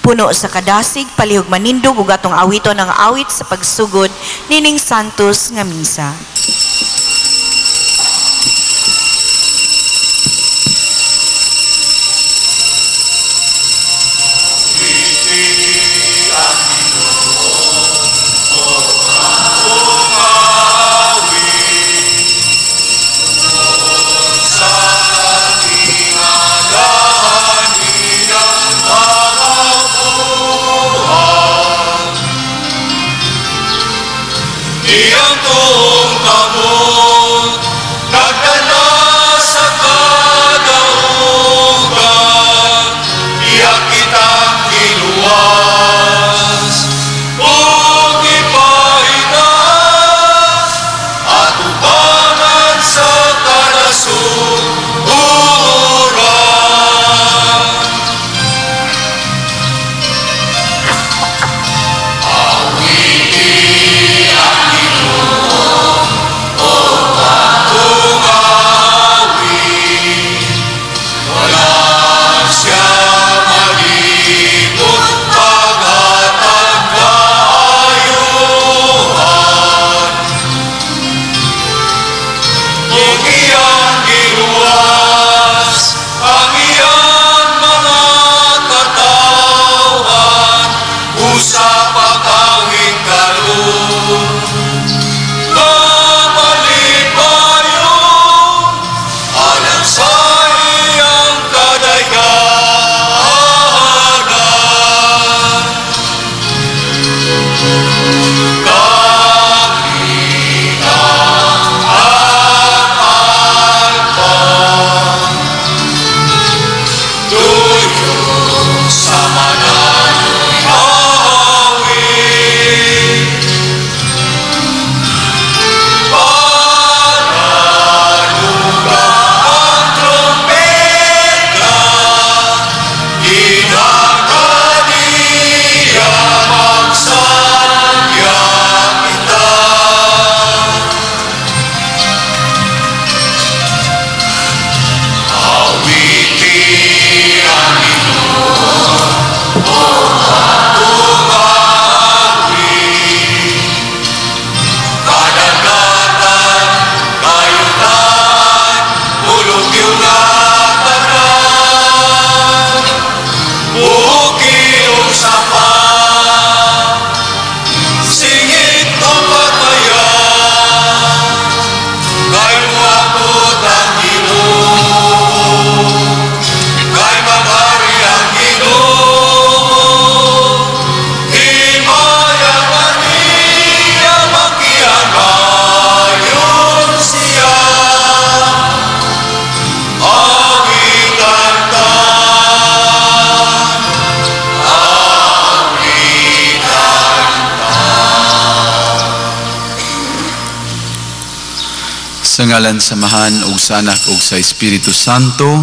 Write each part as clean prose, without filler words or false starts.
puno sa kadasig, palihog manindog, ug atong awiton ang awit sa pagsugod nining santos nga misa. Sa ngalan samahan ug sa Anak ug sa Espiritu Santo.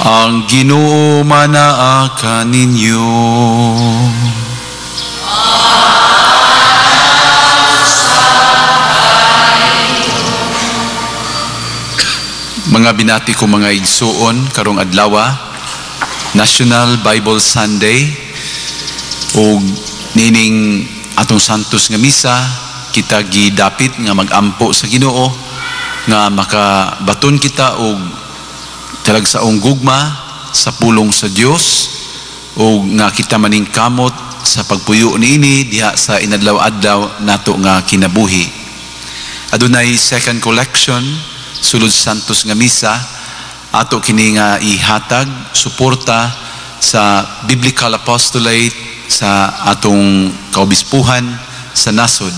Ang Ginoo manaa kaninyo. Mga binati ko mga igsuon karong adlaw, National Bible Sunday, ug nining atong santos nga misa kita gidapit nga magampo sa Ginoo nga makabaton kita og talagsaong gugma sa pulong sa Dios o nga kita maningkamot sa pagpuyo niini diha sa inadlaw-adlaw nato nga kinabuhi. Adunay second collection sulod santos nga misa ato kini nga ihatag suporta sa biblical apostolate sa atong kaobispuhan sa nasod.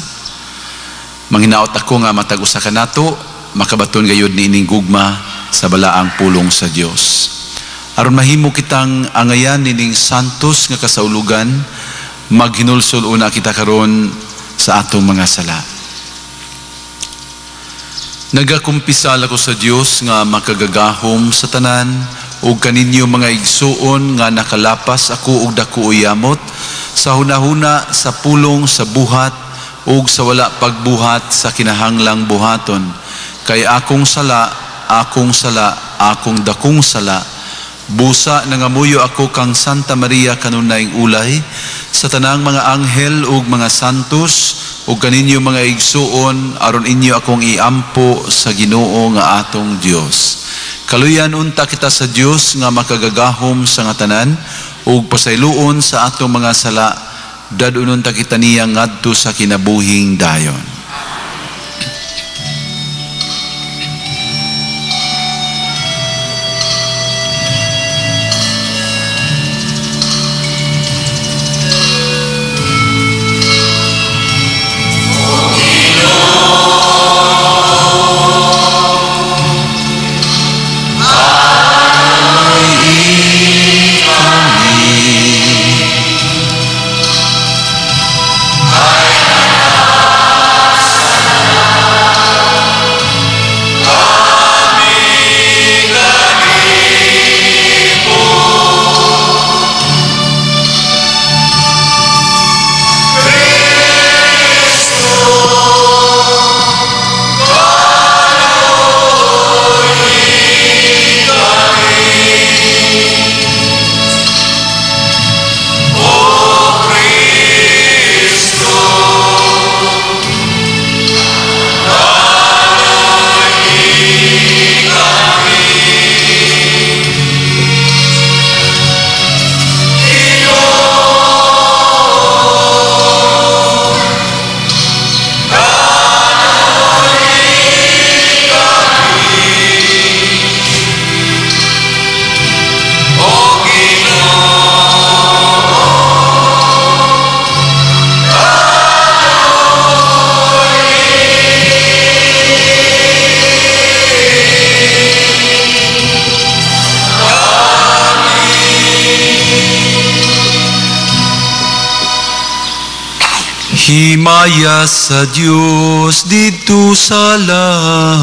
Manghinaot ako nga matag usa ka nato makabaton gayud niining gugma sa balaang pulong sa Dios. Aron mahimo kitang angayan nining santos nga kasaulugan, maghinulsol una kita karon sa atong mga sala. Nagakumpisal ako sa Dios nga makagagahom sa tanan ug kaninyo mga igsuon nga nakalapas ako og dako uyamot sa hunahuna sa pulong sa buhat ug sa wala pagbuhat sa kinahanglang buhaton. Kay akong sala, akong dakong sala, Busa nangamuyo ako kang Santa Maria kanunayng ulay, sa tanang mga anghel ug mga santos, ug kaninyo mga igsuon, aron inyo akong iampo sa Ginoo nga atong Dios. Kaluyan unta kita sa Dios nga makagagahom sa nga tanan, ug pasayloon sa atong mga sala, dadunon ta kita niya ngadto sa kinabuhing dayon. Himaya sa Diyos dito sa langit.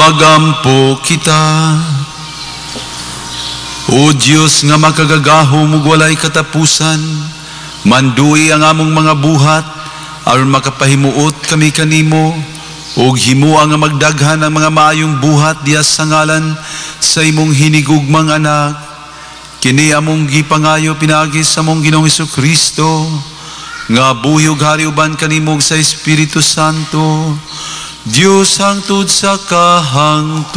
Magampo kita. O Diyos nga makagagahom ug walay katapusan, manduy ang among mga buhat, aron makapahimuot kami kanimo, ug himuang nga magdaghan ang mga maayong buhat diya sa ngalan sa imong hinigugmang anak. Kini among gipangayo pinaagi sa among Ginoong Hesukristo, nga buhi ug hari uban kanimo sa Espiritu Santo, Dios hangtod sa kahangturan.